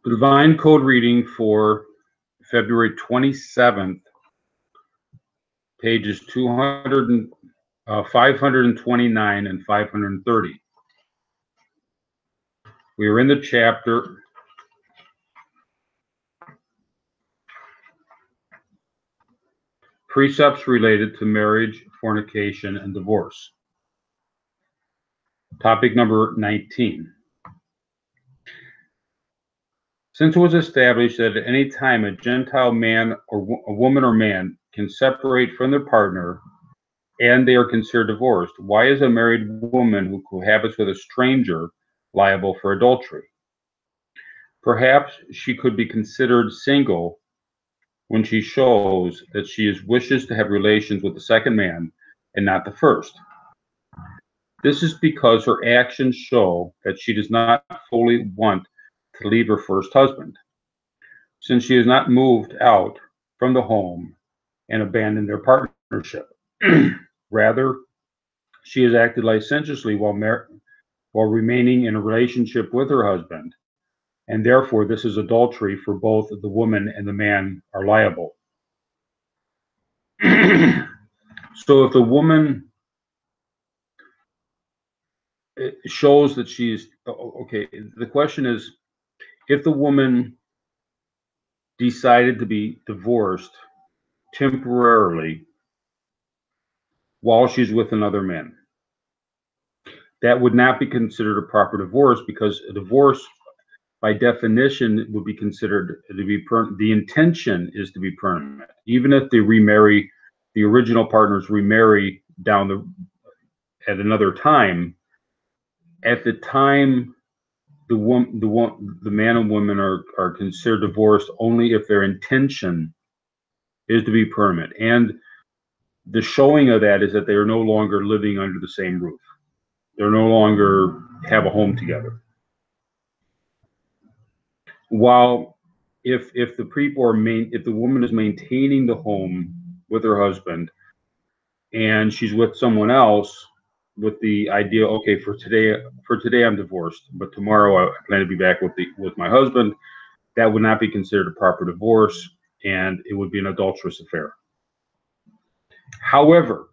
The Divine Code reading for February 27th, pages 529 and 530. We are in the chapter Precepts related to marriage, fornication, and divorce. Topic number 19. Since it was established that at any time a Gentile man or a woman or man can separate from their partner and they are considered divorced, why is a married woman who cohabits with a stranger liable for adultery? Perhaps she could be considered single when she shows that she wishes to have relations with the second man and not the first. This is because her actions show that she does not fully want to leave her first husband, since she has not moved out from the home and abandoned their partnership. Rather, she has acted licentiously while remaining in a relationship with her husband, and therefore this is adultery, for both the woman and the man are liable. So if the woman shows that she's okay, the question is, if the woman decided to be divorced temporarily while she's with another man, that would not be considered a proper divorce, because a divorce by definition would be considered to be the intention is to be permanent. Even if they remarry, the original partners remarry at another time, at the time the man and woman are considered divorced only if their intention is to be permanent. And the showing of that is that they are no longer living under the same roof. They're no longer have a home together. While if the woman is maintaining the home with her husband and she's with someone else with the idea, okay, for today I'm divorced, but tomorrow I plan to be back with my husband, that would not be considered a proper divorce, and it would be an adulterous affair. However,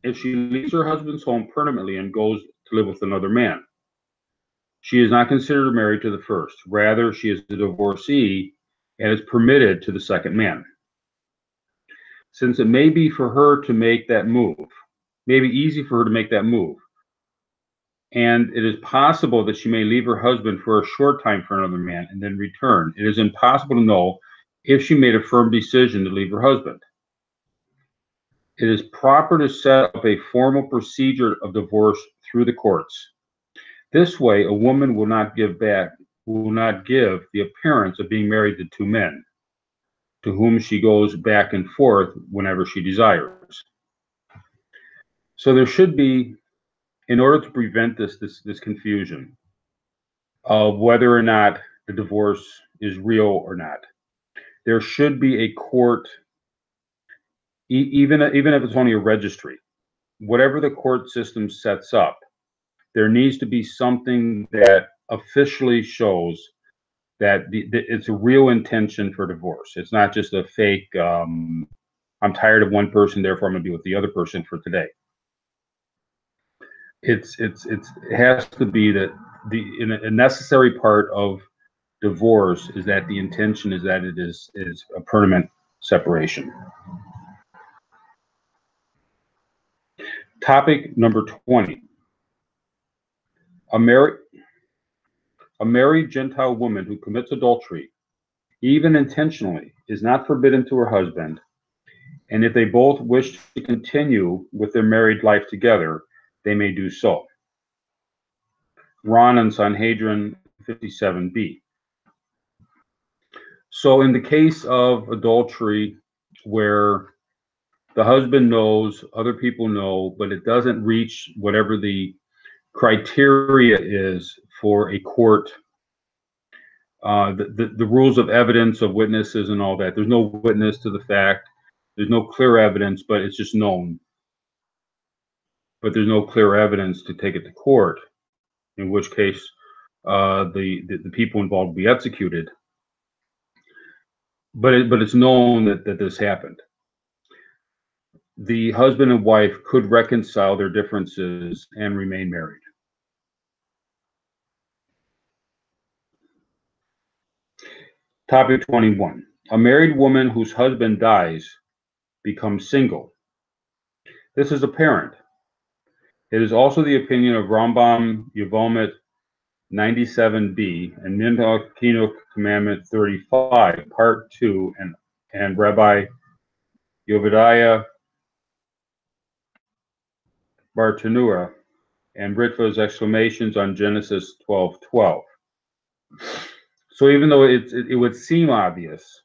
if she leaves her husband's home permanently and goes to live with another man, she is not considered married to the first. Rather, she is a divorcee and is permitted to the second man. Since it may be easy for her to make that move, and it is possible that she may leave her husband for a short time for another man and then return, it is impossible to know if she made a firm decision to leave her husband. It is proper to set up a formal procedure of divorce through the courts. This way, a woman will not give the appearance of being married to two men, to whom she goes back and forth whenever she desires. So there should be, in order to prevent this confusion of whether or not the divorce is real or not, there should be a court, even if it's only a registry, whatever the court system sets up, there needs to be something that officially shows that it's a real intention for divorce. It's not just a fake, I'm tired of one person, therefore I'm going to be with the other person for today. It has to be that a necessary part of divorce is that the intention is that it is a permanent separation. Topic number 20. A married Gentile woman who commits adultery, even intentionally, is not forbidden to her husband, and if they both wish to continue with their married life together, they may do so. Ron and Sanhedrin 57b. So in the case of adultery where the husband knows, other people know, but it doesn't reach whatever the criteria is for a court, the rules of evidence of witnesses and all that. There's no witness to the fact. There's no clear evidence, but it's just known. But there's no clear evidence to take it to court, in which case the people involved will be executed. But it's known that this happened. The husband and wife could reconcile their differences and remain married. Topic 21. A married woman whose husband dies becomes single. This is apparent. It is also the opinion of Rambam Yevamot 97b and Minhag Chinuch Commandment 35, Part 2, and Rabbi Yovadiah Bartanura and Ritva's exclamations on Genesis 12:12. So even though it would seem obvious,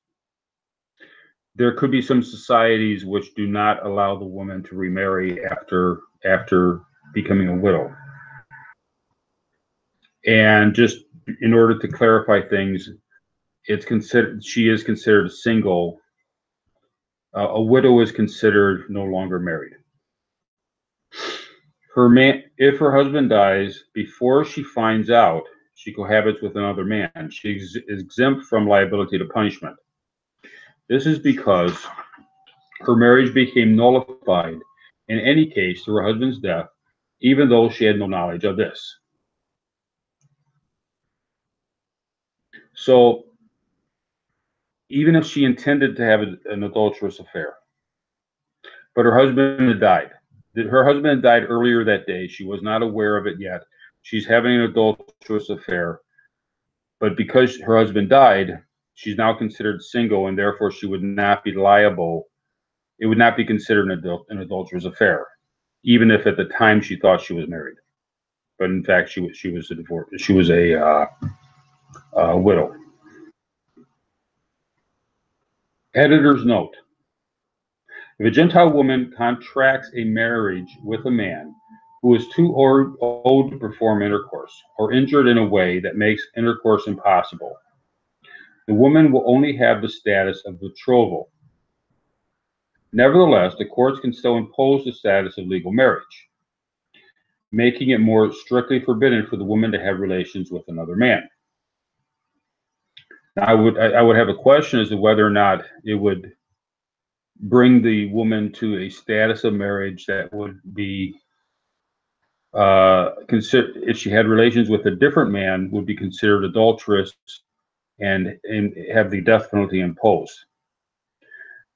there could be some societies which do not allow the woman to remarry after becoming a widow. And just in order to clarify things, she is considered single. A widow is considered no longer married. If her husband dies before she finds out she cohabits with another man, she is exempt from liability to punishment. This is because her marriage became nullified in any case through her husband's death, even though she had no knowledge of this. So even if she intended to have an adulterous affair, but her husband had died. Her husband had died earlier that day. She was not aware of it yet. She's having an adulterous affair, but because her husband died, she's now considered single, and therefore she would not be liable. It would not be considered an adulterous affair, even if at the time she thought she was married. But in fact, she was a divorce. She was a widow. Editor's note: if a Gentile woman contracts a marriage with a man who is too old to perform intercourse, or injured in a way that makes intercourse impossible, the woman will only have the status of betrothal. Nevertheless, the courts can still impose the status of legal marriage, making it more strictly forbidden for the woman to have relations with another man. Now, I would have a question as to whether or not it would bring the woman to a status of marriage that would be considered, if she had relations with a different man, would be considered adulterous and have the death penalty imposed.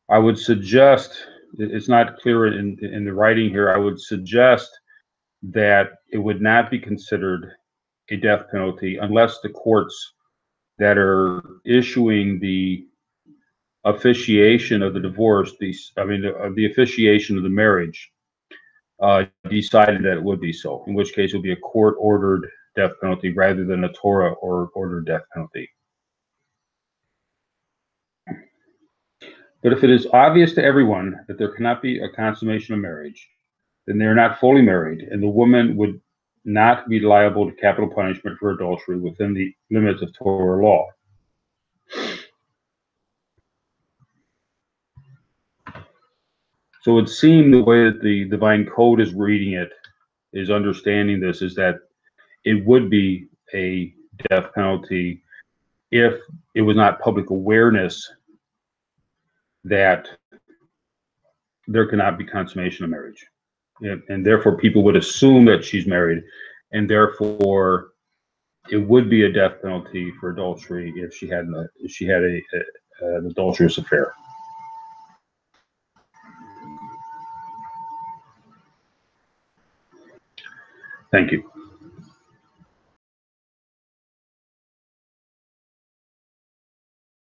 I would suggest, it's not clear in the writing here, I would suggest that it would not be considered a death penalty unless the courts that are issuing the officiation of the divorce, the officiation of the marriage, decided that it would be so, in which case it would be a court-ordered death penalty rather than a Torah or ordered death penalty. But if it is obvious to everyone that there cannot be a consummation of marriage, then they are not fully married, and the woman would not be liable to capital punishment for adultery within the limits of Torah law. So it would seem the way that the Divine Code is reading it, is understanding this, is that it would be a death penalty if it was not public awareness that there cannot be consummation of marriage. And therefore people would assume that she's married, and therefore it would be a death penalty for adultery if she had an adulterous affair. Thank you.